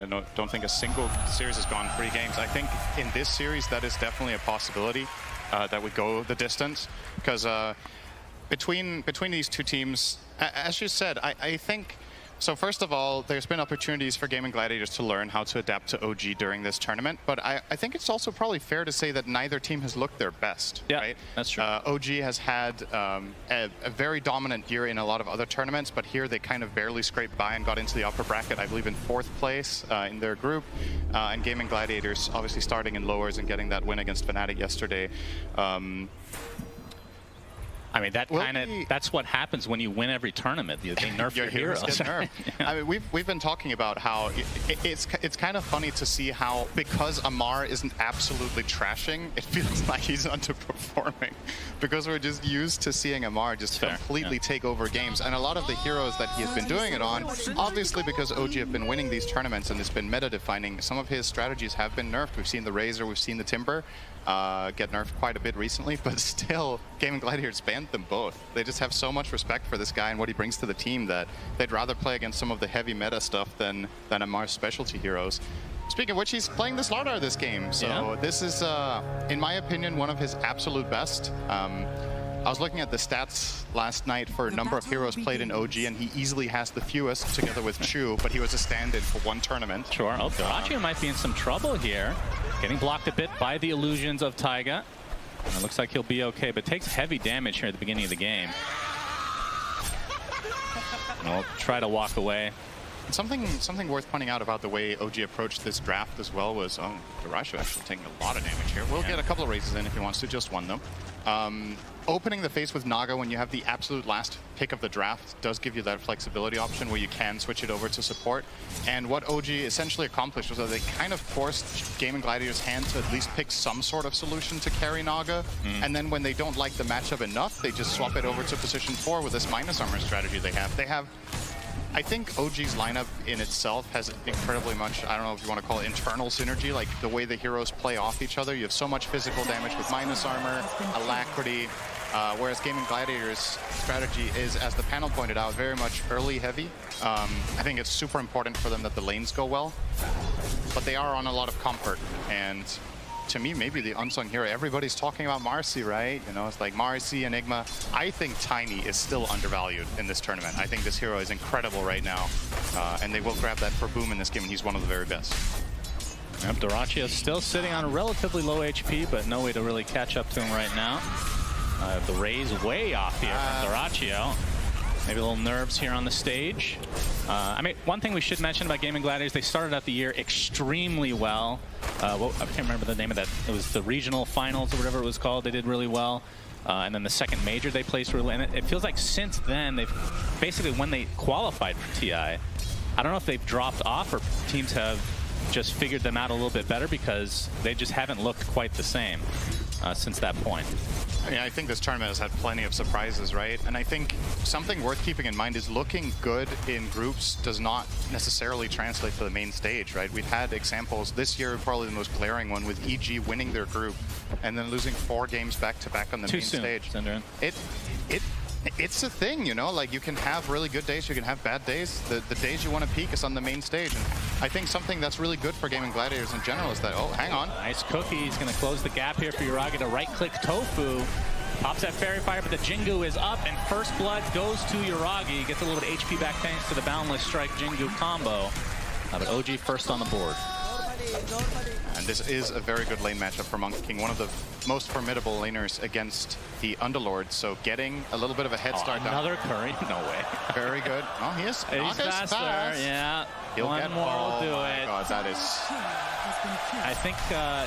don't think a single series has gone 3 games. I think in this series, that is definitely a possibility that would go the distance. Because between these two teams, as you said, I think... So first of all, there's been opportunities for GAIMIN Gladiators to learn how to adapt to OG during this tournament, but I think it's also probably fair to say that neither team has looked their best, right? That's true. OG has had a very dominant year in a lot of other tournaments, but here they kind of barely scraped by and got into the upper bracket, I believe in 4th place in their group. And GAIMIN Gladiators obviously starting in lowers and getting that win against Fnatic yesterday. I mean, that's what happens when you win every tournament. They nerf your heroes. Get nerfed. Yeah. I mean, we've been talking about how it's kind of funny to see how, because Amar isn't absolutely trashing, it feels like he's underperforming. Because we're just used to seeing Amar just completely take over games. And a lot of the heroes that he has been doing it on, obviously because OG have been winning these tournaments and it's been meta-defining, some of his strategies have been nerfed. We've seen the Razor, we've seen the Timber get nerfed quite a bit recently, but still, GAIMIN Gladiators banned them both. They just have so much respect for this guy and what he brings to the team that they'd rather play against some of the heavy meta stuff than Amar's specialty heroes. Speaking of which, he's playing the Slardar this game, so this is, in my opinion, one of his absolute best. I was looking at the stats last night for a number of heroes played in OG, and he easily has the fewest together with Chu, but he was a stand-in for 1 tournament. Sure. Oh, Dota might be in some trouble here. Getting blocked a bit by the illusions of Taiga. And it looks like he'll be okay, but takes heavy damage here at the beginning of the game. And we'll try to walk away. Something worth pointing out about the way OG approached this draft as well was, Dota actually taking a lot of damage here. We'll get a couple of raises in if he wants to, just 1 though. Opening the face with Naga when you have the absolute last pick of the draft does give you that flexibility option where you can switch it over to support. And what OG essentially accomplished was that they kind of forced GAIMIN Gladiators' hand to at least pick some sort of solution to carry Naga. And then when they don't like the matchup enough, they just swap it over to position 4 with this minus armor strategy they have. I think OG's lineup in itself has incredibly much, I don't know if you want to call it internal synergy, like the way the heroes play off each other. You have so much physical damage with minus armor, alacrity, whereas GAIMIN Gladiators' strategy is, as the panel pointed out, very much early heavy. I think it's super important for them that the lanes go well, but they are on a lot of comfort, and to me, maybe the unsung hero. Everybody's talking about Marcy, right? You know, it's like Marcy, Enigma. I think Tiny is still undervalued in this tournament. I think this hero is incredible right now, and they will grab that for Boom in this game, and he's one of the very best. Yep, Dyrachio still sitting on relatively low HP, but no way to really catch up to him right now. The raise way off here from Dyrachio. Maybe a little nerves here on the stage. I mean, one thing we should mention about GAIMIN Gladiators, they started out the year extremely well. I can't remember the name of that. It was the regional finals or whatever it was called. They did really well. And then the second major they placed really, and it feels like since then, they've basically, when they qualified for TI, I don't know if they've dropped off or teams have just figured them out a little bit better because they just haven't looked quite the same since that point. Yeah, I think this tournament has had plenty of surprises, right? And I think something worth keeping in mind is looking good in groups does not necessarily translate to the main stage, right? We've had examples this year, probably the most glaring one, with EG winning their group and then losing 4 games back-to-back on the main stage. It's a thing, you know, like you can have really good days, you can have bad days. The days you want to peak is on the main stage. And I think something that's really good for GAIMIN Gladiators in general is that, oh, hang on. Nice cookie. He's going to close the gap here for Yuragi to right-click Tofu. Pops that Fairy Fire, but the Jingu is up, and First Blood goes to Yuragi. Gets a little bit of HP back thanks to the Boundless Strike Jingu combo. But OG first on the board. And this is a very good lane matchup for Monkey King, one of the most formidable laners against the Underlord, so getting a little bit of a head start. Another Curry? No way. Very good. Oh, he is faster, yeah. He'll One get more will do my it. God, that is... I think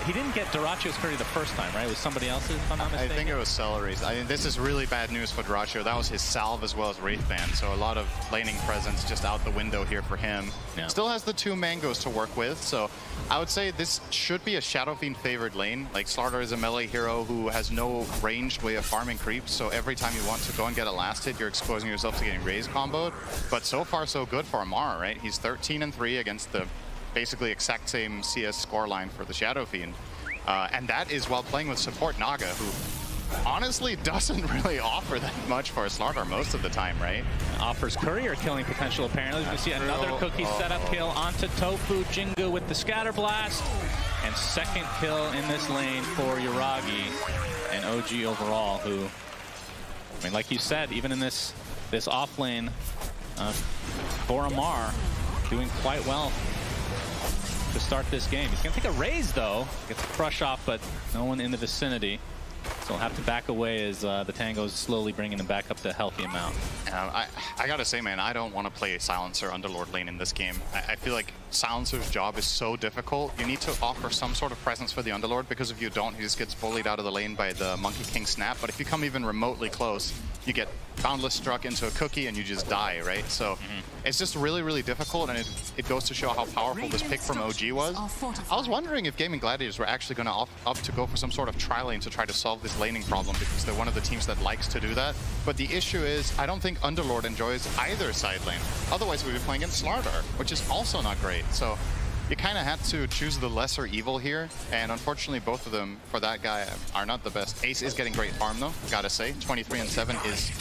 he didn't get Dyrachio's Curry the first time, right? It was somebody else's, if I'm not mistaken. I think it was Celery's. I mean, this is really bad news for Dyrachio. That was his salve as well as Wraithband, so a lot of laning presence just out the window here for him. Yeah. Still has the 2 mangoes to work with, so I would say this should be a Shadow Fiend favored lane. Like, Slardar is a melee hero who has no ranged way of farming creeps, so every time you want to go and get a last hit, you're exposing yourself to getting raised comboed. But so far, so good for Amar, right? He's 13-3 against the basically exact same CS scoreline for the Shadow Fiend. And that is while playing with support Naga, who honestly doesn't really offer that much for a Slardar most of the time, right? Offers courier killing potential, apparently. You can see another cookie setup kill onto Tofu. Jingu with the scatter blast. And second kill in this lane for Yuragi and OG overall, who, I mean, like you said, even in this off lane, for Amar, doing quite well to start this game. He's going to take a raise, though. Gets a crush off, but no one in the vicinity. So he'll have to back away as the Tango's slowly bringing him back up to a healthy amount. I gotta say, man, I don't want to play Silencer Underlord lane in this game. I feel like Silencer's job is so difficult. You need to offer some sort of presence for the Underlord, because if you don't, he just gets bullied out of the lane by the Monkey King snap. But if you come even remotely close, you get Boundless struck into a cookie and you just die, right? So it's just really, really difficult, and it goes to show how powerful this pick from OG was. I was wondering if GAIMIN Gladiators were actually going to opt to go for some sort of tri-lane to try to solve this laning problem, because they're one of the teams that likes to do that. But the issue is, I don't think Underlord enjoys either side lane. Otherwise, we'd be playing against Slardar, which is also not great. So you kind of had to choose the lesser evil here, and unfortunately both of them, for that guy, are not the best. Ace is getting great farm though, gotta say. 23-7 is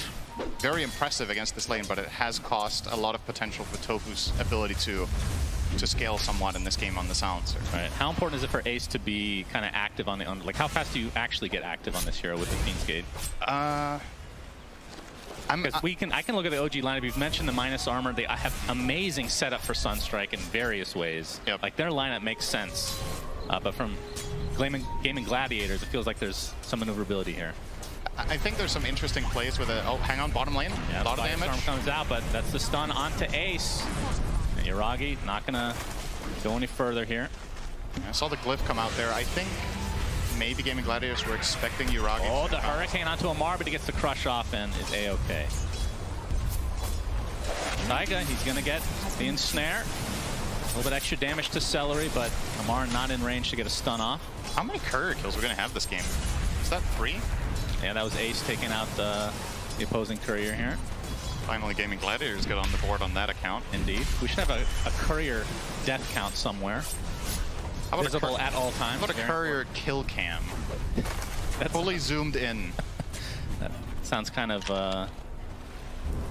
very impressive against this lane, but it has cost a lot of potential for Tofu's ability to scale somewhat in this game on the Silencer. Right. How important is it for Ace to be kind of active on the under? Like, how fast do you actually get active on this hero with the Fiend's Gate? Because I can look at the OG lineup. You've mentioned the minus armor. They have amazing setup for Sunstrike in various ways. Yep. Like, their lineup makes sense. But from GAIMIN Gladiators, it feels like there's some maneuverability here. I think there's some interesting plays with oh, hang on, bottom lane. Yeah, a lot of damage. Storm comes out, but that's the stun onto Ace. And Yuragi not gonna go any further here. I saw the glyph come out there. I think maybe GAIMIN Gladiators were expecting Yuragi. Oh, the Hurricane onto Amar, but he gets the crush off and is A-okay. Naga, he's gonna get the ensnare. A little bit extra damage to Celery, but Amar not in range to get a stun off. How many courier kills are we gonna have this game? Is that 3? Yeah, that was Ace taking out the opposing courier here. Finally, GAIMIN Gladiators get on the board on that account. Indeed. We should have a courier death count somewhere. How about visible at all times. How about a courier kill cam? That's fully zoomed in. That sounds kind of, I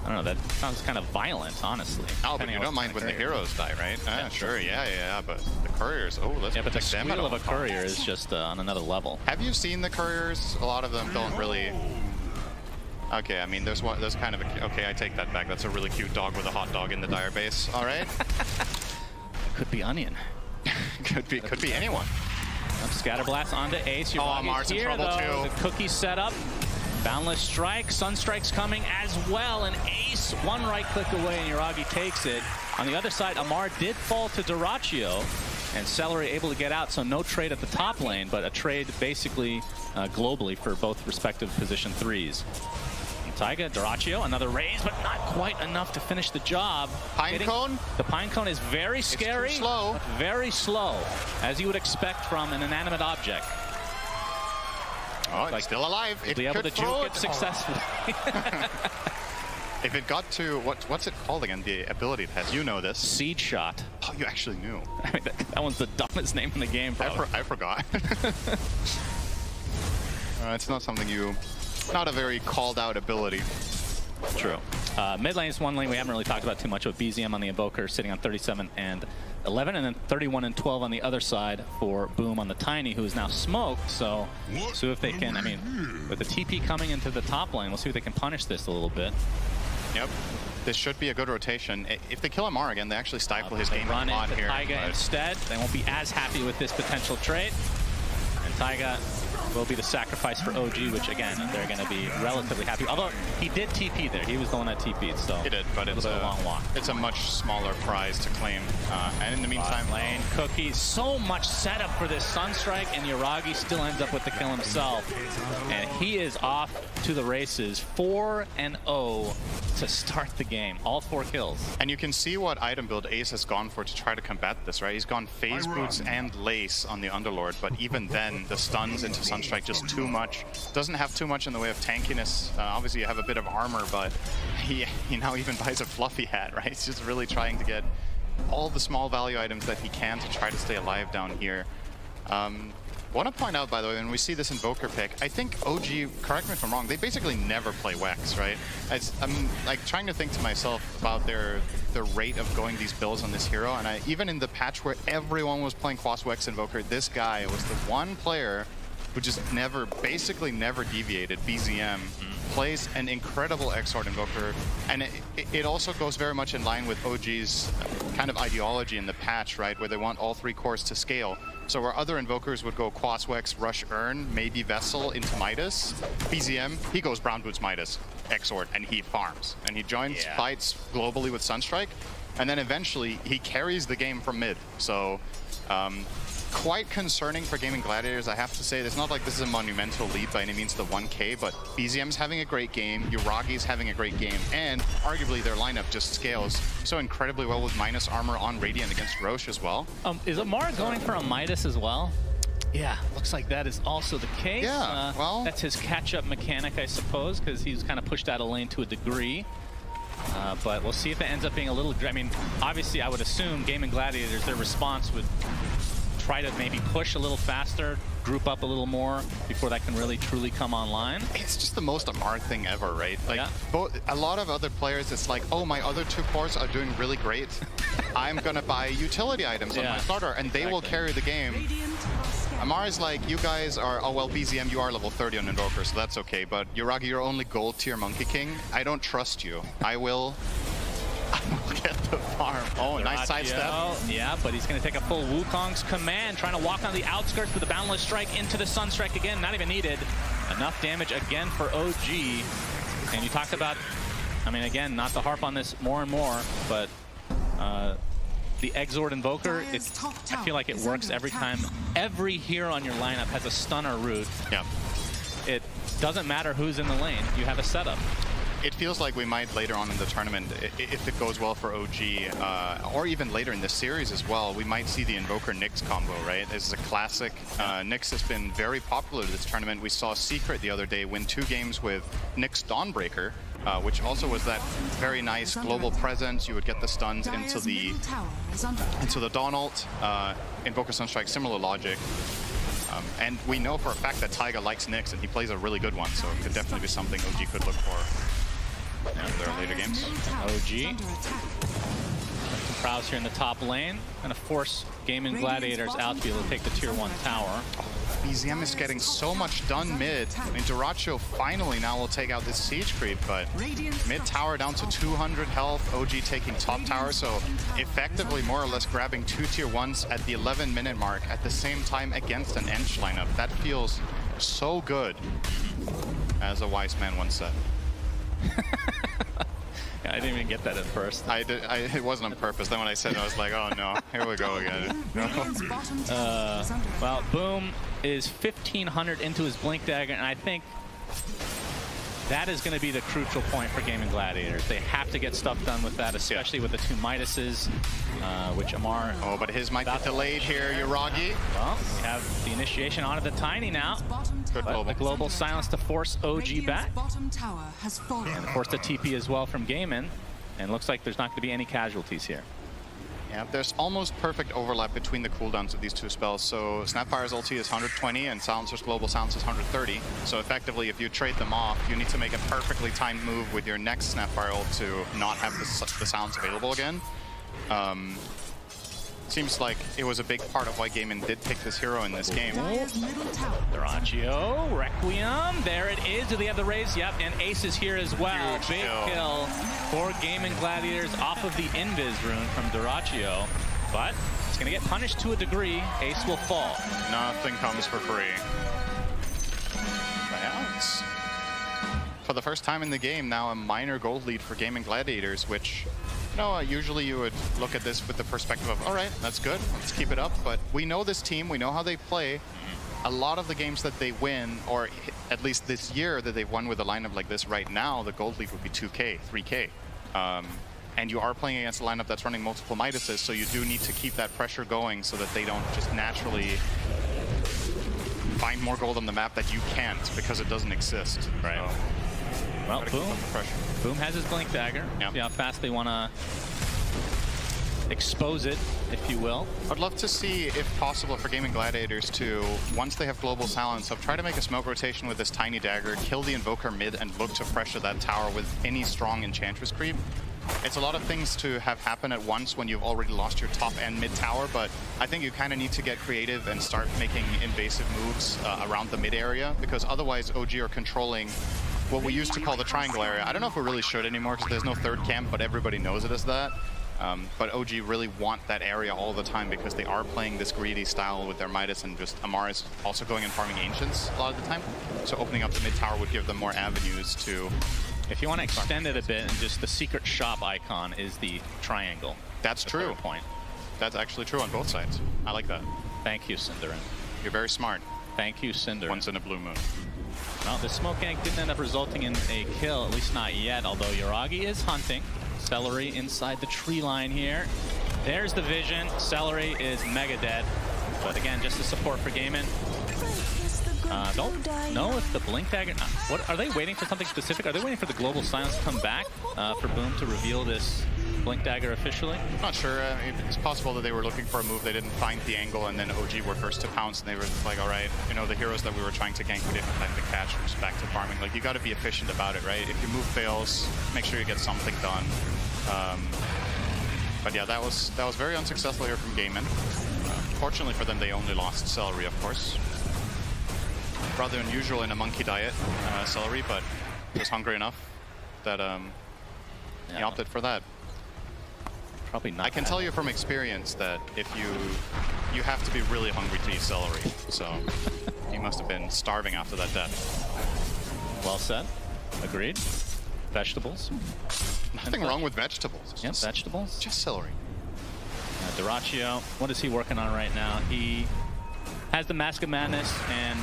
don't know, that sounds kind of violent, honestly. Oh, but you don't mind when the heroes die, right? Yeah, sure, yeah, but the couriers, oh, let's but the squeal of a courier is just on another level. Have you seen the couriers? A lot of them don't really... Okay, I mean, there's kind of a... Okay, I take that back. That's a really cute dog with a hot dog in the dire base. All right? Could be Onion. could be anyone. Scatterblast onto Ace. Yuragi's in trouble too. The cookie setup. Boundless strike. Sunstrike's coming as well. And Ace, one right click away, and Yuragi takes it. On the other side, Amar did fall to Dyrachyo, and Celery able to get out, so no trade at the top lane, but a trade basically globally for both respective position 3s. Taiga, Dyrachyo, another raise, but not quite enough to finish the job. Pinecone? The Pinecone is very scary. It's too slow. Very slow, as you would expect from an inanimate object. Oh, it's still alive. It be able to juke it successfully. If it got to, what's it called again, the ability it has? You know this. Seed Shot. Oh, you actually knew. I mean, that one's the dumbest name in the game, probably. I forgot. It's not something you... Not a very called out ability. True. Mid lane is one lane we haven't really talked about too much, with BZM on the Invoker sitting on 37 and 11, and then 31 and 12 on the other side for Boom on the Tiny, who is now smoked. So if they can, I mean, with the TP coming into the top lane, we'll see if they can punish this a little bit. Yep. This should be a good rotation. If they kill Amar again, they actually stifle his game run on into here. Taiga instead. They won't be as happy with this potential trade. And Taiga will be the sacrifice for OG, which again, they're going to be relatively happy. Although he did TP there. He was the one that TP'd, so he did, but it's a long walk. It's a much smaller prize to claim. And in the meantime, lane cookie. So much setup for this Sunstrike, and Yuragi still ends up with the kill himself. And he is off to the races, 4-0 to start the game. All 4 kills. And you can see what item build Ace has gone for to try to combat this, right? He's gone Phase Boots and Lace on the Underlord, but even then, the stuns into Sunstrike just too much. Doesn't have too much in the way of tankiness. Obviously, you have a bit of armor, but he now even buys a fluffy hat, right? He's just really trying to get all the small value items that he can to try to stay alive down here. Want to point out, by the way, when we see this Invoker pick, I think OG, correct me if I'm wrong, they basically never play Wex, right? I'm like trying to think to myself about the rate of going these builds on this hero, and even in the patch where everyone was playing Quas Wex Invoker, this guy was the one player who just basically never deviated. BZM plays an incredible Exort Invoker, and it also goes very much in line with OG's kind of ideology in the patch, right? Where they want all 3 cores to scale. So where other Invokers would go Quas Wex, Rush Urn, maybe Vessel into Midas, BZM, he goes Brown Boots Midas, Exort, and he farms. And he joins fights globally with Sunstrike, and then eventually he carries the game from mid. So quite concerning for GAIMIN Gladiators, I have to say. It's not like this is a monumental lead by any means to the 1K, but BZM's having a great game, Uragi's having a great game, and arguably their lineup just scales so incredibly well with minus armor on Radiant against Roche as well. Is Amar going for a Midas as well? Yeah, looks like that is also the case. Yeah, well, that's his catch-up mechanic, I suppose, because he's kind of pushed out of lane to a degree. But we'll see if it ends up being a little... I mean, obviously, I would assume GAIMIN Gladiators, their response would try to maybe push a little faster, group up a little more before that can really truly come online. It's just the most Amar thing ever, right? Like, a lot of other players, it's like, oh, my other 2 cores are doing really great. I'm gonna buy utility items on my starter, and they will carry the game. Amar is like, you guys are, oh well, BZM, you are level 30 on Invoker, so that's okay, but Uragi, you're only gold tier Monkey King. I don't trust you. I will get the farm. Oh, nice sidestep. Yeah, but he's going to take a full Wukong's command, trying to walk on the outskirts with the Boundless Strike into the Sunstrike again. Not even needed. Enough damage again for OG. And you talked about, I mean, again, not to harp on this more and more, but the Exort Invoker, I feel like it works every time. Every hero on your lineup has a stun or root. Yeah. It doesn't matter who's in the lane. You have a setup. It feels like we might later on in the tournament, if it goes well for OG, or even later in this series as well, we might see the Invoker Nyx combo, right? This is a classic. Nyx has been very popular this tournament. We saw Secret the other day win 2 games with Nyx Dawnbreaker, which also was that very nice global presence. You would get the stuns into the Dawn ult, Invoker Sunstrike, similar logic. And we know for a fact that Taiga likes Nyx, and he plays a really good one, so it could definitely be something OG could look for in their later games. OG. Prowse here in the top lane. Going to force GAIMIN Gladiators out to be able to take the tier 1 tower. BZM is getting so much done mid. I mean, Duracho finally now will take out this siege creep, but mid tower down to 200 health, OG taking top tower, so effectively more or less grabbing 2 tier 1s at the 11-minute mark at the same time against an Ench lineup. That feels so good, as a wise man once said. Yeah, I didn't even get that at first. It wasn't on purpose. Then when I said it, I was like, oh no, here we go again. Well, Boom is 1,500 into his Blink Dagger, and I think that is going to be the crucial point for GAIMIN Gladiators. They have to get stuff done with that, especially with the 2 Midases, which Amar... Oh, but his might be delayed here, Uragi. Well, we have the initiation onto the Tiny now. Good global. The global silence to force OG back. And force the TP as well from GAIMIN. And looks like there's not going to be any casualties here. Yeah, there's almost perfect overlap between the cooldowns of these 2 spells. So Snapfire's ulti is 120 and Silencer's global silence is 130. So effectively, if you trade them off, you need to make a perfectly timed move with your next Snapfire ult to not have the silence available again. Seems like it was a big part of why GAIMIN did pick this hero in this game. Duracho, Requiem, there it is. Do they have the raise? Yep, and Ace is here as well. Huge big kill for GAIMIN Gladiators off of the Invis rune from Duracho. But it's going to get punished to a degree. Ace will fall. Nothing comes for free. Balance. For the first time in the game, now a minor gold lead for GAIMIN Gladiators, which... No, usually you would look at this with the perspective of, all right, that's good, let's keep it up. But we know this team, we know how they play. A lot of the games that they win, or at least this year that they've won with a lineup like this right now, the gold lead would be 2K, 3K. And you are playing against a lineup that's running multiple Midases, so you do need to keep that pressure going so that they don't just naturally find more gold on the map that you can't because it doesn't exist. Right. So, well, Boom has his Blink Dagger. Yep. See how fast they want to expose it if you will. I'd love to see, if possible, for GAIMIN Gladiators to, once they have global silence, try to make a smoke rotation with this tiny dagger, kill the Invoker mid, and look to pressure that tower with any strong Enchantress creep. It's a lot of things to have happen at once when you've already lost your top and mid tower, but I think you kind of need to get creative and start making invasive moves around the mid area, because otherwise OG are controlling what we used to call the triangle area. I don't know if we really should anymore because there's no third camp, but everybody knows it as that. But OG really want that area all the time because they are playing this greedy style with their Midas, and just Amar is also going and farming Ancients a lot of the time. So opening up the mid tower would give them more avenues to... If you want to extend it a bit, and just the secret shop icon is the triangle. That's true. Point. That's actually true on both sides. I like that. Thank you, Cinderin. You're very smart. Thank you, Cinder. Once in a blue moon. Well, the smoke gank didn't end up resulting in a kill, at least not yet, although Yuragi is hunting. Celery inside the tree line here. There's the vision. Celery is mega dead. But again, just the support for GAIMIN. Don't know if the Blink Dagger... What are they waiting for something specific? Are they waiting for the global silence to come back for Boom to reveal this Blink Dagger officially? Not sure. It's possible that they were looking for a move, they didn't find the angle, and then OG were first to pounce, and they were like, all right, you know, the heroes that we were trying to gank, we didn't have time to catch, we're just back to farming. Like, you got to be efficient about it, right? If your move fails, make sure you get something done. But yeah, that was very unsuccessful here from GAIMIN. Fortunately for them, they only lost Celery, of course. Rather unusual in a monkey diet, Celery, but he was hungry enough that he opted for that. Probably not. I can tell you from experience that if you have to be really hungry to eat celery, so he must have been starving after that death. Well said. Agreed. Vegetables. Nothing wrong with vegetables. Yep, vegetables. Just celery. Dyrachyo, what is he working on right now? He has the Mask of Madness and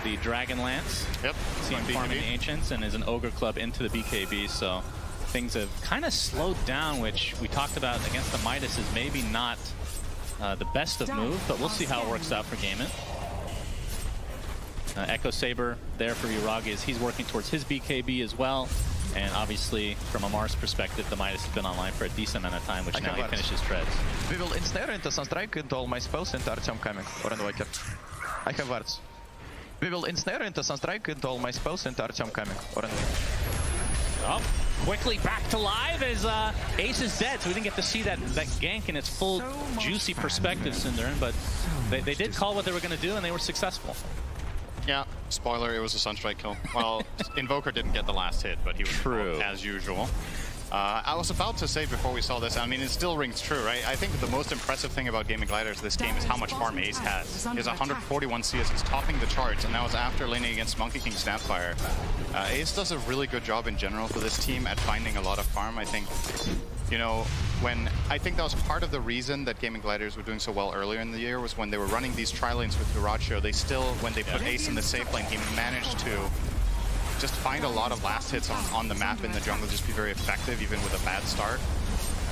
the Dragon Lance. Yep. See him farming the Ancients and is an Ogre Club into the BKB, so things have kind of slowed down, which we talked about against the Midas is maybe not the best of moves, but we'll see how it works out for GAIMIN. Echo Saber there for Yuragi as he's working towards his BKB as well. And obviously, from Amar's perspective, the Midas has been online for a decent amount of time, which now he finishes treads. We will ensnare into Sunstrike into all my spells into Artyom coming, or Invoker. I have wards. We will ensnare into Sunstrike into all my spells into Artyom coming, or Invoker. Oh, quickly back to live as Ace is dead, so we didn't get to see that gank in its full juicy perspective, Cinderin, but they did call what they were going to do, and they were successful. Yeah, spoiler, it was a Sunstrike kill. Well, Invoker didn't get the last hit, but he was involved as usual. I was about to say before we saw this, I mean, it still rings true, right? I think the most impressive thing about GAIMIN Gladiators this game is how much farm Ace has. He has 141 CS, he's topping the charts, and that was after laning against Monkey King Snapfire. Ace does a really good job in general for this team at finding a lot of farm. I think, you know, I think that was part of the reason that GAIMIN Gladiators were doing so well earlier in the year was when they were running these tri-lanes with Dyrachyo, they still, when they put Ace in the safe lane, he managed to just find a lot of last hits on the map in the jungle, just be very effective even with a bad start.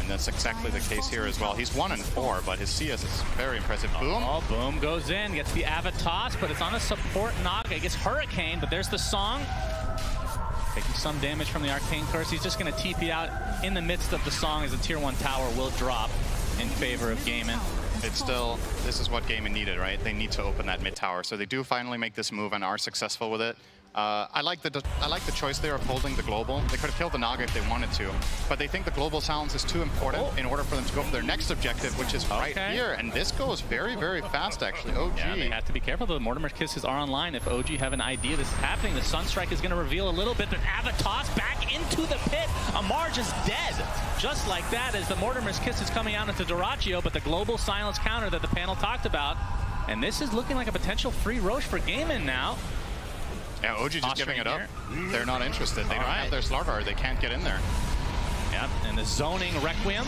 And that's exactly the case here as well. He's 1-4, but his CS is very impressive. Boom. Oh, Boom goes in, gets the Avatos, but it's on a support Naga. He gets Hurricane, but there's the song. Taking some damage from the Arcane Curse. He's just going to TP out in the midst of the song as a tier 1 tower will drop in favor of GAIMIN. It's still, this is what GAIMIN needed, right? They need to open that mid tower. So they do finally make this move and are successful with it. I like the choice there of holding the global. They could have killed the Naga if they wanted to, but they think the global silence is too important in order for them to go for their next objective, which is right here. And this goes very, very fast, actually. OG. Yeah, they have to be careful. The Mortimer's Kisses are online. If OG have an idea this is happening, the Sunstrike is going to reveal a little bit. But Avatos back into the pit. Amar just dead. Just like that as the Mortimer's Kiss is coming out into Dyrachyo, but the global silence counter that the panel talked about. And this is looking like a potential free Roche for GAIMIN now. Yeah, OG just giving it up. They're not interested. They don't have their Slarvar. They can't get in there. Yep, and the zoning Requiem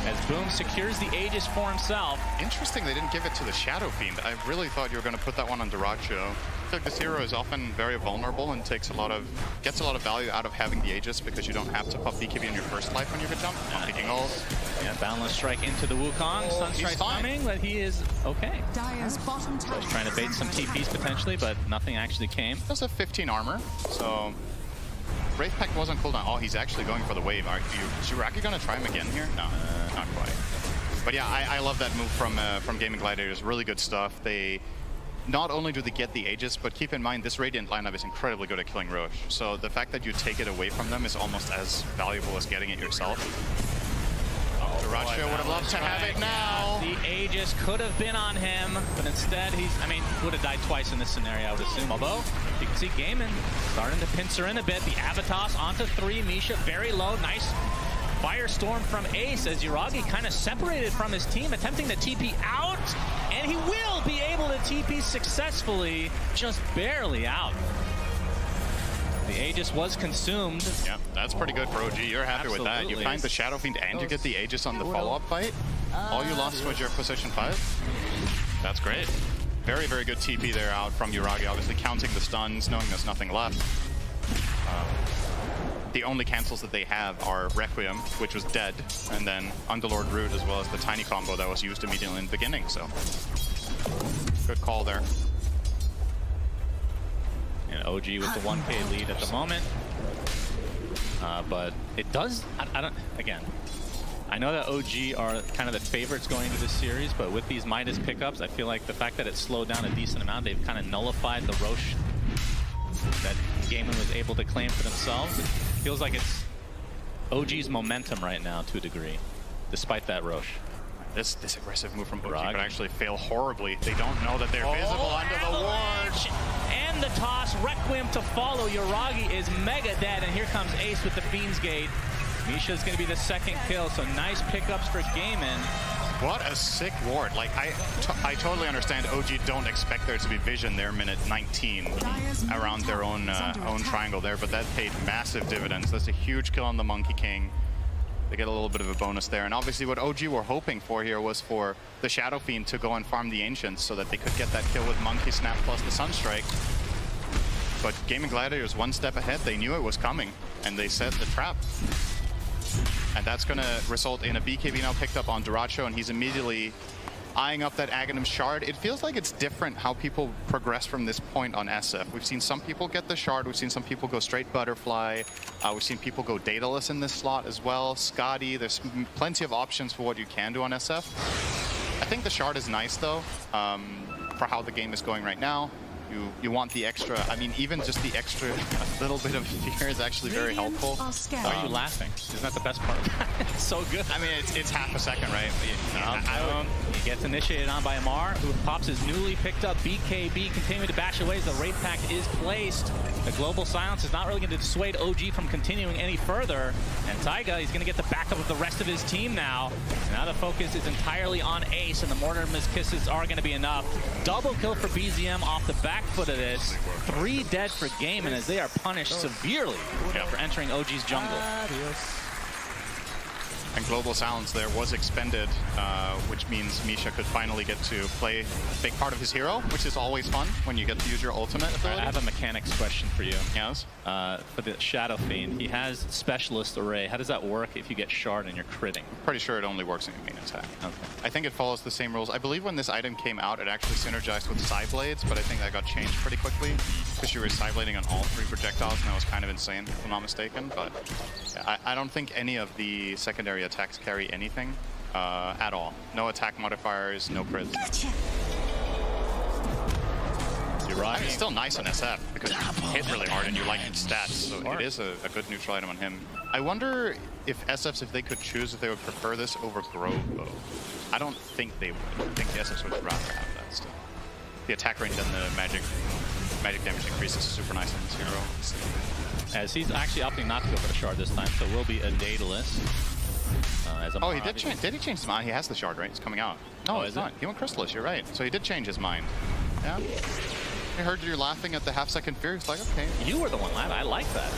as Boom secures the Aegis for himself. Interesting they didn't give it to the Shadow Fiend. I really thought you were going to put that one on Dyrachyo. I feel like this hero is often very vulnerable and gets a lot of value out of having the Aegis because you don't have to pop BKB in your first life when you get jumped. Picking ult. Yeah, Boundless Strike into the Wukong. Sunstrike coming, but he is okay. So he's trying to bait some TPs potentially, but nothing actually came. Does have 15 armor, so Wraith Pact wasn't cooldown. Oh, he's actually going for the wave. Is Yuragi going to try him again here? No, not quite. But yeah, I love that move from GAIMIN Gladiators. Really good stuff. They not only do they get the Aegis, but keep in mind this Radiant lineup is incredibly good at killing Roche. So the fact that you take it away from them is almost as valuable as getting it yourself. Dyrachyo would have loved to have it now. The Aegis could have been on him, but instead would have died twice in this scenario, I would assume. Although, you can see GAIMIN starting to pincer in a bit. The Avatos onto 3, Misha very low, nice Firestorm from Ace as Yuragi kind of separated from his team, attempting to TP out, and he will be able to TP successfully, just barely out. The Aegis was consumed. Yeah, that's pretty good for OG. You're happy with that. You find the Shadow Fiend and you get the Aegis on the follow-up fight. All you lost was your position 5. That's great. Very, very good TP there out from Yuragi, obviously counting the stuns, knowing there's nothing left. The only cancels that they have are Requiem, which was dead, and then Underlord Root, as well as the tiny combo that was used immediately in the beginning, so good call there. And OG with the 1K lead at the moment. But it does, again, I know that OG are kind of the favorites going into this series, but with these Midas pickups, I feel like the fact that it slowed down a decent amount, they've kind of nullified the Roche that GAIMIN was able to claim for themselves. It feels like it's OG's momentum right now to a degree, despite that Roche. This aggressive move from OG could actually fail horribly. They don't know that they're visible under the ward. And the toss, Requiem to follow. Yuragi is mega dead, and here comes Ace with the Fiend's Gate. Misha's going to be the second kill, so nice pickups for GAIMIN. What a sick ward. Like, I totally understand OG don't expect there to be vision there minute 19 around their own triangle there, but that paid massive dividends. That's a huge kill on the Monkey King. They get a little bit of a bonus there. And obviously what OG were hoping for here was for the Shadow Fiend to go and farm the Ancients so that they could get that kill with Monkey Snap plus the Sunstrike. But GAIMIN Gladiators one step ahead. They knew it was coming, and they set the trap. And that's going to result in a BKB now picked up on Dyrachyo, and he's immediately eyeing up that Aghanim Shard. It feels like it's different how people progress from this point on SF. We've seen some people get the Shard, we've seen some people go straight Butterfly, we've seen people go Daedalus in this slot as well, Scotty, there's plenty of options for what you can do on SF. I think the Shard is nice though, for how the game is going right now. You want the extra, I mean, even just the extra little bit of fear is actually very helpful. Why are you laughing? Isn't that the best part? It's so good. I mean, it's half a second, right? He gets initiated on by Amar, who pops his newly picked up BKB, continuing to bash away as the Wraith Pact is placed. The Global Silence is not really going to dissuade OG from continuing any further. And Taiga, he's going to get the backup of the rest of his team now. So now the focus is entirely on Ace, and the Mortimer's Kisses are going to be enough. Double kill for BZM off the back foot of this. 3 dead for GAIMIN as they are punished severely for entering OG's jungle. And Global Silence there was expended, which means Misha could finally get to play a big part of his hero, which is always fun when you get to use your ultimate ability. I have a mechanics question for you. Yes? For the Shadow Fiend, he has Specialist Array. How does that work if you get Shard and you're critting? Pretty sure it only works in your main attack. Okay. I think it follows the same rules. I believe when this item came out, it actually synergized with Psyblades, but I think that got changed pretty quickly because you were Psyblading on all 3 projectiles, and that was kind of insane, if I'm not mistaken. But yeah, I don't think any of the secondary attacks carry anything at all. No attack modifiers, no crits. Gotcha. I mean, it's still nice on SF because you hit really hard and you like its stats, so it is a good neutral item on him. I wonder if SFs, if they could choose, if they would prefer this over Grove Bow. I don't think they would. I think the SFs would rather have that still. The attack range and the magic damage increase is super nice on this hero. As he's actually opting not to go for the Shard this time, so it will be a Daedalus. Oh, he did change. Did he change his mind? He has the Shard, right? It's coming out. No, it's not. He went Crystallis. You're right. So he did change his mind. Yeah. I heard you laughing at the half-second fear. It's like, okay. You were the one laughing. I like that.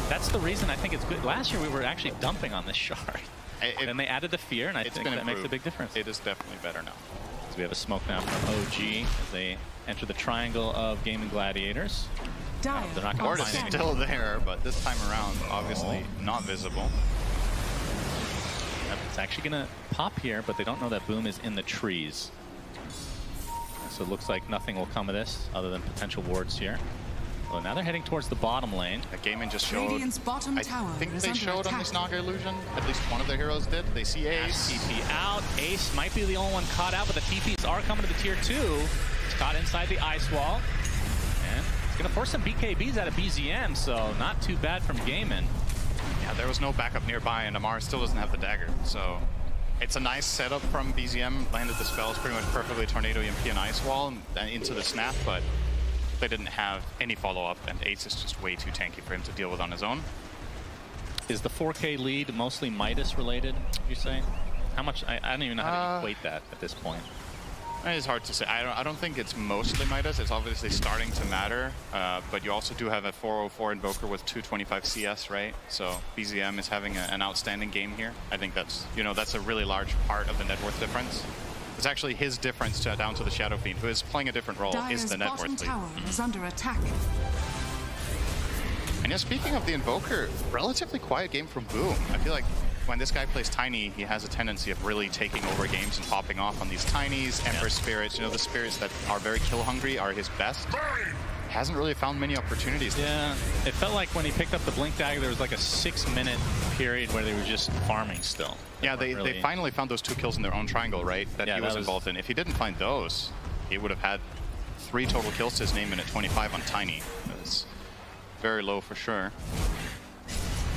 That's the reason I think it's good. Last year we were actually dumping on this Shard. And they added the fear, and I think that makes a big difference. It is definitely better now. So we have a smoke now from OG as they enter the triangle of GAIMIN Gladiators. They're not going to find it. Still there, but this time around, obviously not visible. It's actually going to pop here, but they don't know that Boom is in the trees. So it looks like nothing will come of this other than potential wards here. Well, now they're heading towards the bottom lane. GAIMIN just showed. Bottom I tower think is they under showed attack. on this Naga illusion. At least one of their heroes did. They see Ace. TP out. Ace might be the only one caught out, but the TPs are coming to the tier 2. It's caught inside the ice wall. And it's going to force some BKBs out of BZM, so not too bad from GAIMIN. Yeah, there was no backup nearby, and Amar still doesn't have the dagger. So it's a nice setup from BZM. Landed the spells pretty much perfectly. Tornado, EMP, and ice wall, and into the snap, but they didn't have any follow-up, and Ace is just way too tanky for him to deal with on his own. Is the 4K lead mostly Midas related, you say? How much? I don't even know how to equate that at this point. It's hard to say. I don't think it's mostly Midas. It's obviously starting to matter, but you also do have a 404 Invoker with 225 CS, right? So BZM is having an outstanding game here. I think that's, you know, that's a really large part of the net worth difference. It's actually his difference down to the Shadow Fiend, who is playing a different role, is the net worth lead. Tower is under attack. And yeah, speaking of the Invoker, relatively quiet game from Boom. I feel like when this guy plays Tiny, he has a tendency of really taking over games and popping off on these Tinies, Ember Spirits. You know, the spirits that are very kill hungry are his best. Hasn't really found many opportunities. Yeah, it felt like when he picked up the Blink Dagger, there was like a 6-minute period where they were just farming still. Yeah, they finally found those 2 kills in their own triangle, right? That he was involved in. If he didn't find those, he would have had 3 total kills to his name and at 25 on Tiny. It's very low for sure.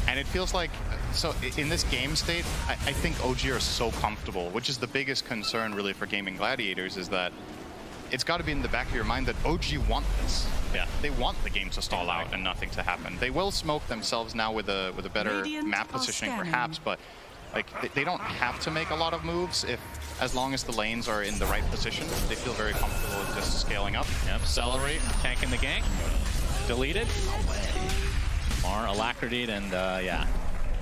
And it feels like, so in this game state, I think OG are so comfortable, which is the biggest concern really for GAIMIN Gladiators, is that it's got to be in the back of your mind that OG want this. Yeah. They want the game to stall out and nothing to happen. They will smoke themselves now with a better map positioning perhaps, but like they don't have to make a lot of moves as long as the lanes are in the right position. They feel very comfortable with just scaling up. Yep, Celery tanking the gank. Deleted. More Alacrity, and yeah,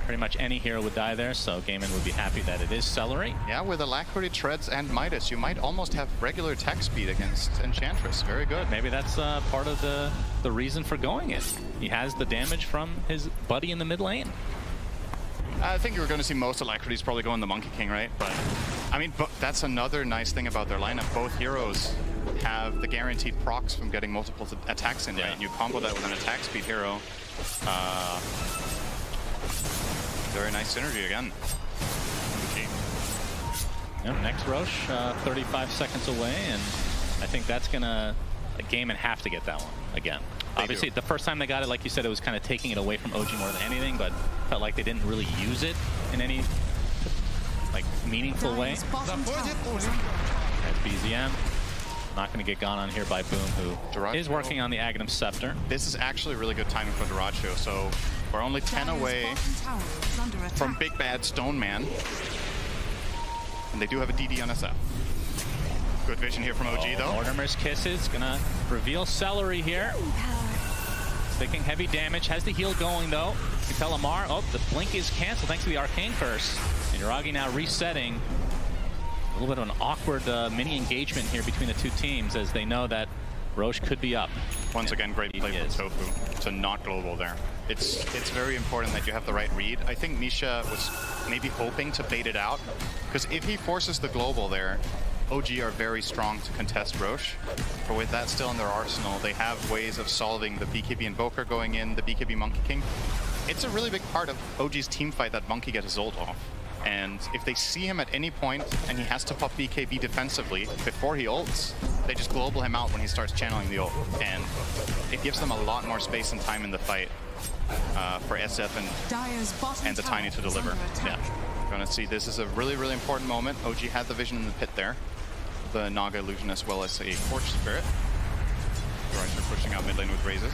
pretty much any hero would die there, so GAIMIN would be happy that it is Celery. Yeah, with Alacrity, Treads, and Midas, you might almost have regular attack speed against Enchantress. Very good. Maybe that's part of the reason for going it. He has the damage from his buddy in the mid lane. I think you were going to see most Alacrities probably go in the Monkey King, right? But I mean, that's another nice thing about their lineup. Both heroes have the guaranteed procs from getting multiple attacks in, right? And you combo that with an attack speed hero. Very nice synergy again. Yep, next Roche, 35 seconds away, and I think that's gonna GAIMIN have to get that one again. Obviously, the first time they got it, like you said, it was kind of taking it away from OG more than anything, but felt like they didn't really use it in any like meaningful way. As BZM. Not going to get gone on here by Boom, who is working on the Aghanim Scepter. This is actually really good timing for Dyrachyo, so we're only 10 away from Big Bad Stone Man. And they do have a DD on SF. Good vision here from OG, though. Mortimer's Kisses going to reveal Celery here. Taking heavy damage, has the heal going, though. You can tell Amar, oh, the blink is canceled thanks to the Arcane Curse. And Yuragi now resetting. A little bit of an awkward mini engagement here between the two teams as they know that Roche could be up. Once again, great play from Tofu to not global there. It's very important that you have the right read. I think Misha was maybe hoping to bait it out, because if he forces the global there, OG are very strong to contest Roche. But with that still in their arsenal, they have ways of solving the BKB Invoker going in, the BKB Monkey King. It's a really big part of OG's team fight that Monkey gets his ult off. And if they see him at any point and he has to pop BKB defensively before he ults, they just global him out when he starts channeling the ult. And it gives them a lot more space and time in the fight for SF and the Tiny to deliver. Yeah, gonna see this is a really, really important moment. OG had the vision in the pit there. The Naga illusion as well as a Forge Spirit. Roche are pushing out mid lane with raises.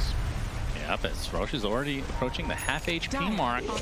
Yep, as Roche is already approaching the half HP mark. We'll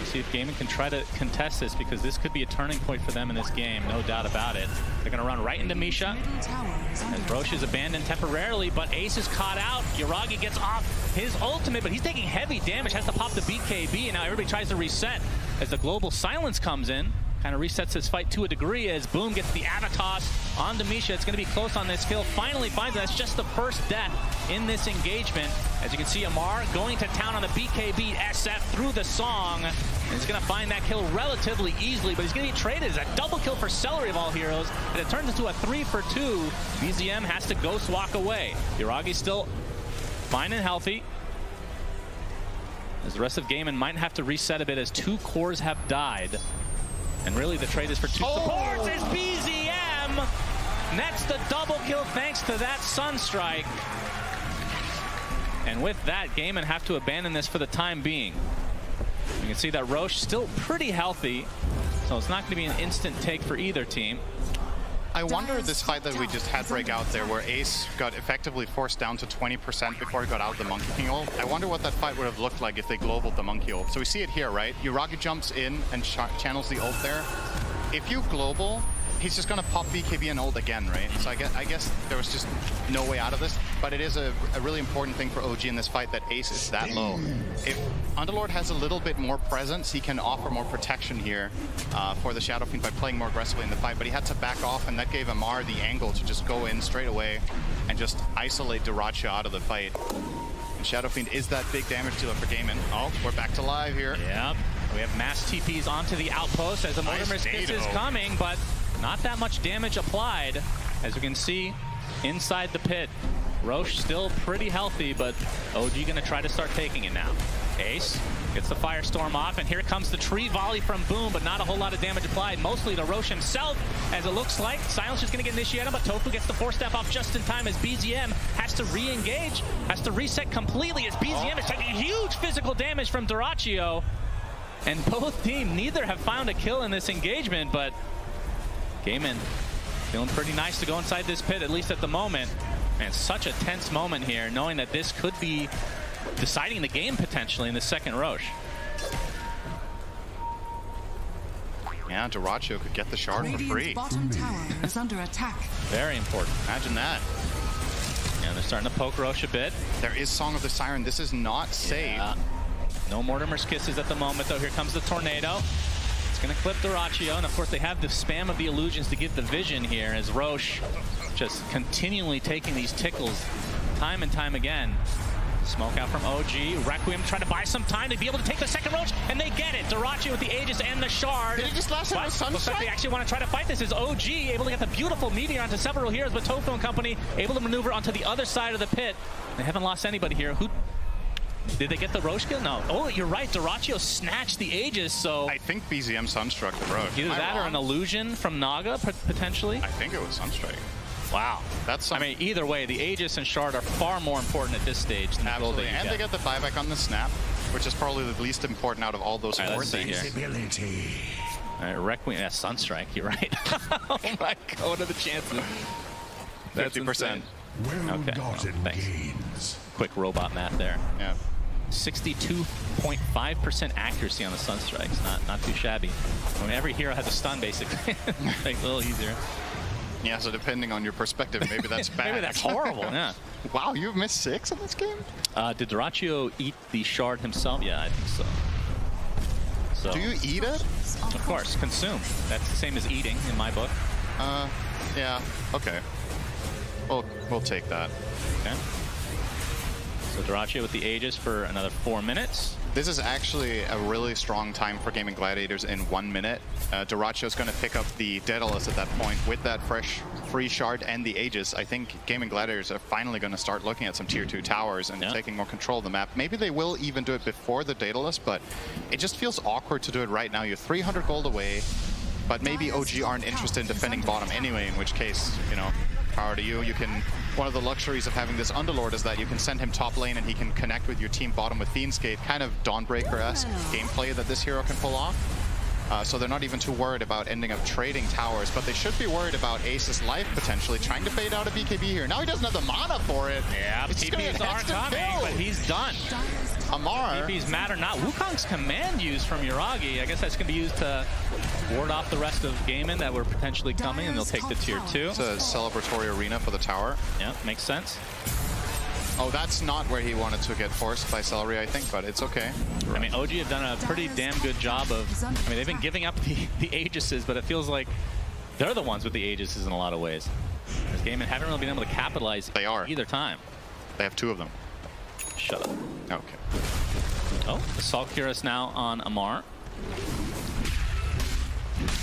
see if GAIMIN can try to contest this, because this could be a turning point for them in this game, no doubt about it. They're going to run right into Misha. As Roche is abandoned temporarily, but Ace is caught out. Yuragi gets off his ultimate, but he's taking heavy damage, has to pop the BKB, and now everybody tries to reset as the global silence comes in. Kind of resets his fight to a degree as Boom gets the Avatos onto Misha. It's going to be close on this kill. Finally finds it. That's just the first death in this engagement. As you can see, Amar going to town on the BKB SF through the song. And he's going to find that kill relatively easily, but he's going to be traded as a double kill for Celery of all heroes. And it turns into a 3 for 2. BZM has to ghost walk away. Yuragi still fine and healthy. As the rest of GAIMIN might have to reset a bit as 2 cores have died. And really the trade is for 2 supports as BZM nets the double kill thanks to that Sunstrike. And with that, GAIMIN have to abandon this for the time being. You can see that Roche still pretty healthy, so it's not going to be an instant take for either team. I wonder this fight that we just had break out there where Ace got effectively forced down to 20% before he got out the Monkey King ult. I wonder what that fight would have looked like if they globaled the Monkey ult. So we see it here, right? Yuragi jumps in and channels the ult there. If you global, he's just going to pop BKB and ult again, right? So I guess there was just no way out of this, but it is a really important thing for OG in this fight that Ace is that low. If Underlord has a little bit more presence, he can offer more protection here for the Shadow Fiend by playing more aggressively in the fight, but he had to back off, and that gave Amar the angle to just go in straight away and just isolate Dyrachyo out of the fight. And Shadow Fiend is that big damage dealer for GAIMIN. Oh, we're back to live here. Yep. We have mass TPs onto the outpost as the Mortimer's Kiss is coming, but not that much damage applied. As you can see, inside the pit, Roche still pretty healthy, but OG gonna try to start taking it now. Ace gets the Firestorm off, and here comes the tree volley from Boom, but not a whole lot of damage applied, mostly to Roche himself, as it looks like. Silence is gonna get initiated, but Tofu gets the 4-step off just in time as BZM has to re-engage, has to reset completely as BZM is taking huge physical damage from Dyrachyo. And both teams, neither have found a kill in this engagement, but GAIMIN feeling pretty nice to go inside this pit, at least at the moment. Man, such a tense moment here, knowing that this could be deciding the game potentially in the second Roche. Yeah, Dyrachyo could get the shard for free. Bottom tower is under attack. Very important. Imagine that. Yeah, they're starting to poke Roche a bit. There is Song of the Siren. This is not safe. Yeah. No Mortimer's Kisses at the moment, though. Here comes the Tornado. It's going to clip Dyrachyo, and of course they have the spam of the illusions to give the vision here as Roche just continually taking these tickles time and time again. Smoke out from OG. Requiem trying to buy some time to be able to take the second Roche, and they get it. Dyrachyo with the Aegis and the Shard. Did he just last him with Sunstrike? Looks like they actually want to try to fight this. Is OG able to get the beautiful Meteor onto several heroes, but Tofu and company able to maneuver onto the other side of the pit. They haven't lost anybody here. Who? Did they get the Roche kill? No. Oh, you're right. Dyrachyo snatched the Aegis, so... I think BZM Sunstruck the Roche. Either that or an illusion from Naga, potentially. I think it was Sunstrike. Wow. That's I mean, either way, the Aegis and Shard are far more important at this stage than the gold that you and get. They get the buyback on the snap, which is probably the least important out of all those four things. All right, Requiem, yeah, Sunstrike, you're right. Oh my god, what are the chances? 50%. Okay, well, thanks. Quick robot math there. Yeah. 62.5% accuracy on the Sunstrikes. Not too shabby. I mean, every hero has a stun, basically. Like, a little easier. Yeah, so depending on your perspective, maybe that's bad. Maybe that's horrible, yeah. Wow, you've missed 6 in this game? Did Dyrachyo eat the Shard himself? Yeah, I think so. Do you eat it? Of course, consume. That's the same as eating in my book. Yeah, okay. We'll take that. Okay. So Dyrachyo with the Aegis for another 4 minutes. This is actually a really strong time for GAIMIN Gladiators in 1 minute. Dyrachyo's going to pick up the Daedalus at that point with that fresh free Shard and the Aegis. I think GAIMIN Gladiators are finally going to start looking at some tier 2 towers and taking more control of the map. Maybe they will even do it before the Daedalus, but it just feels awkward to do it right now. You're 300 gold away, but maybe OG aren't interested in defending bottom anyway, in which case, you know, power to you. You can, one of the luxuries of having this Underlord is that you can send him top lane and he can connect with your team bottom with Fiend's Gate, kind of Dawnbreaker-esque gameplay that this hero can pull off. So they're not even too worried about ending up trading towers, but they should be worried about Ace's life potentially, trying to bait out a BKB here. Now he doesn't have the mana for it. Yeah, TPs are coming, but he's done. Amar. TPs matter not. Wukong's command use from Yuragi, I guess that's going to be used to ward off the rest of GAIMIN that were potentially coming, and they'll take the tier 2. It's a celebratory arena for the tower. Yeah, makes sense. Oh, that's not where he wanted to get forced by Celery, I think, but it's okay. I mean, OG have done a pretty damn good job of... I mean, they've been giving up the Aegises, but it feels like they're the ones with the Aegises in a lot of ways. Because GAIMIN haven't really been able to capitalize either time. They have 2 of them. Shut up. Okay. Oh, the Salkirus now on Amar.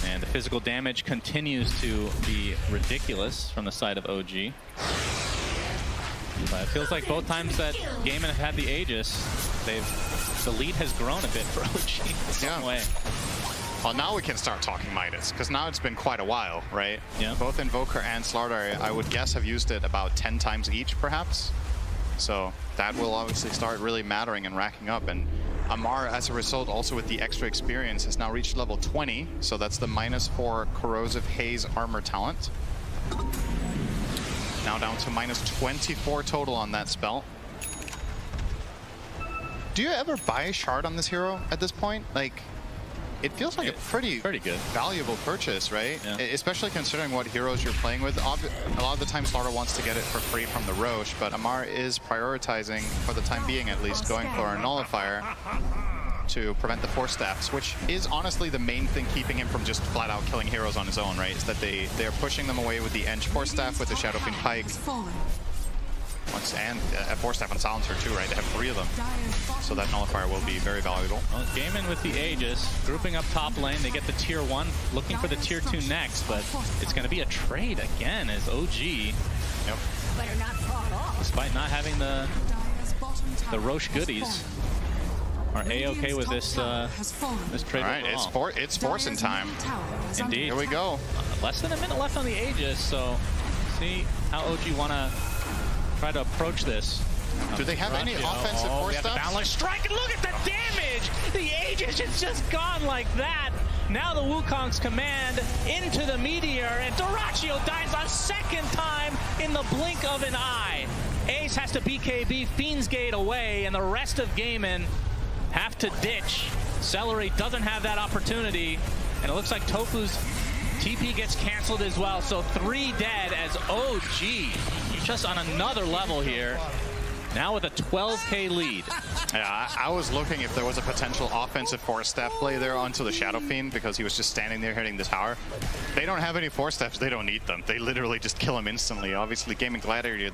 And the physical damage continues to be ridiculous from the side of OG. But it feels like both times that GAIMIN have had the Aegis, the lead has grown a bit for OG in some way. Well, now we can start talking Midas, because now it's been quite a while, right? Yeah. Both Invoker and Slardar, I would guess, have used it about 10 times each, perhaps. So that will obviously start really mattering and racking up. And Amar, as a result, also with the extra experience, has now reached level 20. So that's the -4 Corrosive Haze armor talent. Now down to -24 total on that spell. Do you ever buy a shard on this hero at this point? Like, it feels like a pretty good, valuable purchase, right? Yeah. Especially considering what heroes you're playing with. A lot of the time, Slardar wants to get it for free from the Roche, but Amar is prioritizing, for the time being at least, going for a Nullifier to prevent the Force Staffs, which is honestly the main thing keeping him from just flat out killing heroes on his own, right? Is that they're pushing them away with the Eng Force Staff, with the Shadowfiend Pike. And a Force Staff and Silencer too, right? They have 3 of them. So that Nullifier will be very valuable. Well, GAIMIN with the Aegis, grouping up top lane. They get the tier 1, looking for the tier 2 next, but it's going to be a trade again as OG, despite not having the Roche goodies, are A-okay with this trade. All right, it's forcing time. Indeed. Here we go. Less than a minute left on the Aegis, so see how OG want to try to approach this. Do they have any offensive Force Staffs? Boundless Strike, and look at the damage! The Aegis is just gone like that. Now the Wukong's command into the Meteor, and Dyrachyo dies a second time in the blink of an eye. Ace has to BKB Fiend's Gate away, and the rest of GAIMIN have to ditch. Celery doesn't have that opportunity, and it looks like Tofu's TP gets canceled as well, so 3 dead as OG just on another level here. Now with a 12k lead. Yeah, I was looking if there was a potential offensive Force Staff play there onto the Shadowfiend, because he was just standing there hitting the tower. They don't have any Force Staffs, they don't need them. They literally just kill him instantly. Obviously, GAIMIN Gladiator,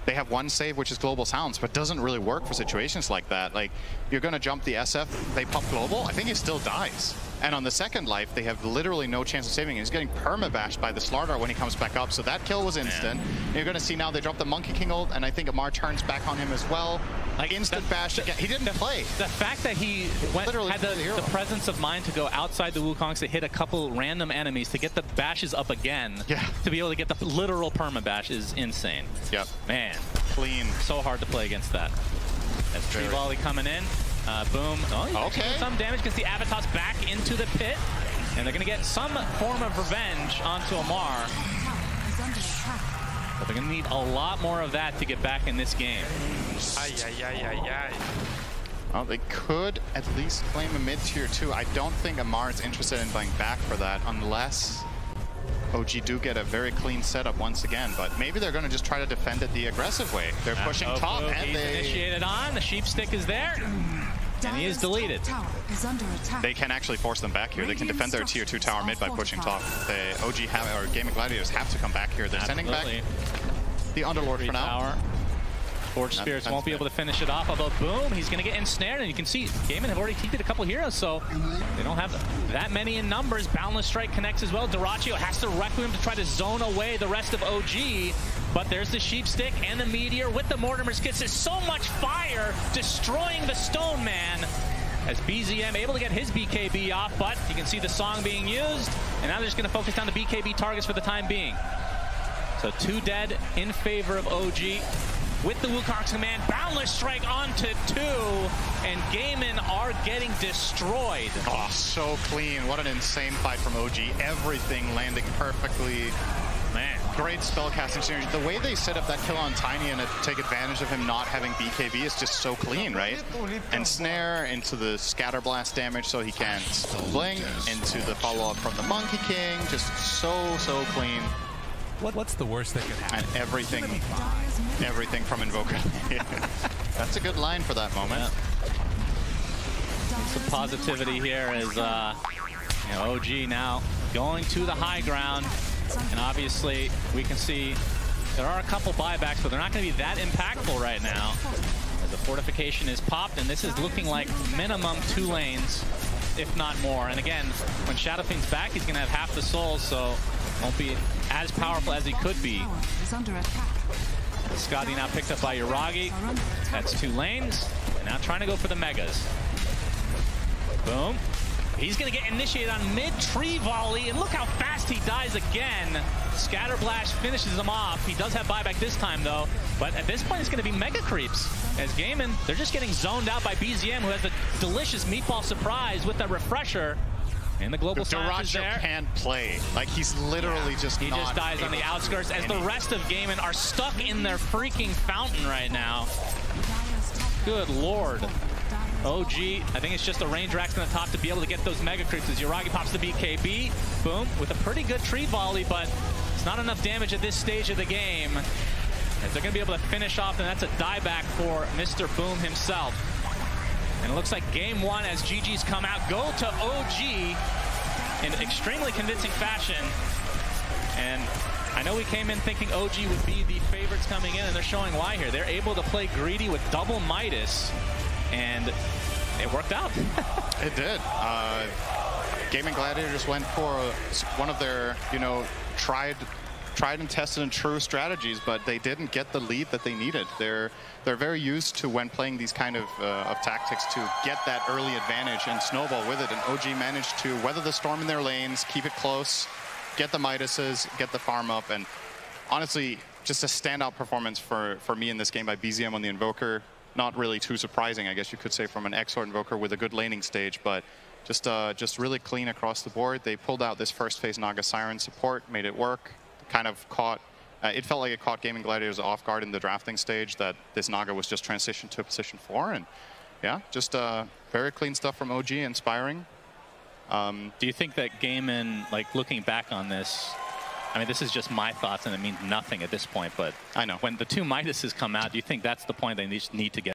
they have 1 save, which is Global Sounds, but doesn't really work for situations like that. Like, you're gonna jump the SF, they pop Global, I think he still dies. And on the second life, they have literally no chance of saving him. He's getting perma-bashed by the Slardar when he comes back up, so that kill was instant. You're gonna see now they drop the Monkey King ult, and I think Amar turns back on him as well. Like, instant bash again. He didn't play. The fact that he had the presence of mind to go outside the Wukongs to hit a couple random enemies to get the bashes up again, to be able to get the literal perma-bash is insane. Yep. Man. Clean. So hard to play against that. That's Tree Volley coming in. Boom. Oh, okay. Some damage gets the Avatos back into the pit, and they're going to get some form of revenge onto Amar. But they're going to need a lot more of that to get back in this game. Well, they could at least claim a mid-tier 2. I don't think Amar is interested in going back for that unless OG do get a very clean setup once again, but maybe they're going to just try to defend it the aggressive way. They're pushing top, and they initiated on. The sheep stick is there, and he is deleted. They can actually force them back here. They can defend their tier 2 tower mid by pushing top. The OG or GAIMIN Gladiators have to come back here. They're sending back the Underlord for now. Forge Spirits won't be able to finish it off, although boom, he's going to get ensnared, and you can see GAIMIN have already TP'd a couple heroes, so they don't have that many in numbers. Boundless Strike connects as well. Dyrachyo has to Requiem to try to zone away the rest of OG, but there's the Sheep Stick and the Meteor with the Mortimer's Kiss. There's so much fire destroying the Stone Man as BZM able to get his BKB off, but you can see the song being used, and now they're just going to focus down the BKB targets for the time being. So 2 dead in favor of OG. With the Wukong's command, Boundless Strike onto 2, and GAIMIN are getting destroyed. Oh, so clean. What an insane fight from OG. Everything landing perfectly. Man, great spellcasting synergy. The way they set up that kill on Tiny and take advantage of him not having BKB is just so clean, right? And snare into the scatter blast damage so he can blink, into the follow-up from the Monkey King. Just so clean. What's the worst that could happen? And everything from Invoker. That's a good line for that moment. Some positivity here as OG now going to the high ground, and obviously we can see there are a couple buybacks, but they're not going to be that impactful right now as the fortification is popped, and this is looking like minimum 2 lanes, if not more. And again, when Shadowfiend's back, he's going to have half the souls, so won't be as powerful as he could be. Tower is under attack. Scotty now picked up by Yuragi. Are under attack. That's 2 lanes. And now trying to go for the megas. Boom. He's going to get initiated on mid-tree volley, and look how fast he dies again. Scatterblast finishes him off. He does have buyback this time, though. But at this point, it's going to be mega creeps. As GAIMIN, they're just getting zoned out by BZM, who has a delicious meatball surprise with that refresher. And the global silence is there. Can't play. Like, he's literally just He just dies on the outskirts, as the rest of GAIMIN are stuck in their freaking fountain right now. Good lord. OG, I think it's just the range racks on the top to be able to get those mega creeps as Yuragi pops the BKB. Boom, with a pretty good tree volley, but it's not enough damage at this stage of the game. As they're going to be able to finish off, and that's a dieback for Mr. Boom himself. And it looks like game 1 as GG's come out, go to OG in extremely convincing fashion. And I know we came in thinking OG would be the favorites coming in, and they're showing why here. They're able to play greedy with double Midas. And it worked out. It did. GAIMIN Gladiators went for one of their, tried and tested and true strategies, but they didn't get the lead that they needed. They're very used to, when playing these kind of tactics, to get that early advantage and snowball with it. And OG managed to weather the storm in their lanes, keep it close, get the Midases, get the farm up, and honestly, just a standout performance for me in this game by BZM on the Invoker. Not really too surprising, I guess you could say, from an XOR Invoker with a good laning stage, but just really clean across the board. They pulled out this first phase Naga Siren support, made it work, kind of caught, it felt like it caught GAIMIN Gladiators off guard in the drafting stage, that this Naga was just transitioned to position 4, and yeah, just very clean stuff from OG, inspiring. Do you think that GAIMIN, like looking back on this, I mean, this is just my thoughts, and it means nothing at this point, but I know. When the 2 Midases come out, do you think that's the point they need to get